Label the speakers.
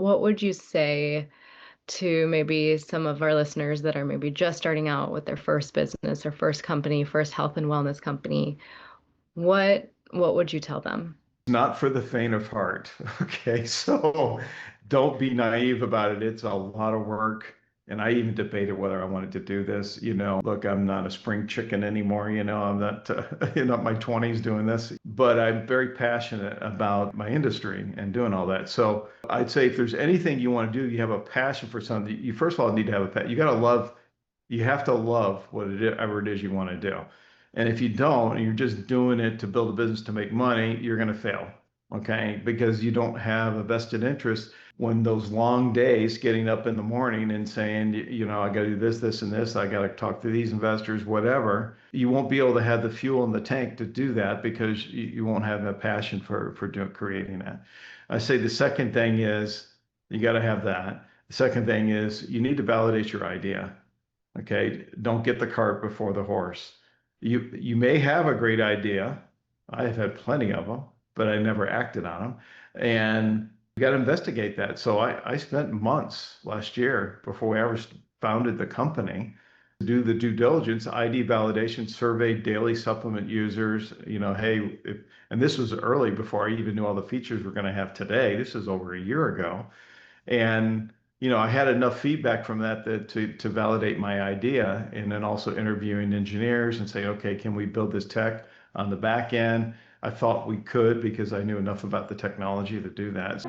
Speaker 1: what would you say to maybe some of our listeners that are maybe just starting out with their first business or first company, first health and wellness company? What would you tell them?
Speaker 2: Not for the faint of heart. Okay, so don't be naive about it. It's a lot of work. And I even debated whether I wanted to do this. Look, I'm not a spring chicken anymore. I'm not in my 20s doing this, but I'm very passionate about my industry and doing all that. So I'd say if there's anything you want to do, you have a passion for something, you first of all need to have a passion. You have to love whatever it is you want to do. And if you don't, and you're just doing it to build a business to make money, you're going to fail. Okay. Because you don't have a vested interest when those long days getting up in the morning and saying, I got to do this, this, and this. I got to talk to these investors, whatever. You won't be able to have the fuel in the tank to do that because you won't have that passion for creating that. I say the second thing is you got to have that. The second thing is you need to validate your idea. Okay, don't get the cart before the horse. You may have a great idea. I've had plenty of them, but I never acted on them. And you got to investigate that. So I spent months last year before we ever founded the company to do the due diligence, ID validation, surveyed daily supplement users. Hey, and this was early before I even knew all the features we're going to have today. This is over a year ago. And I had enough feedback from that to validate my idea, and then also interviewing engineers and say, okay, can we build this tech on the back end? I thought we could because I knew enough about the technology to do that.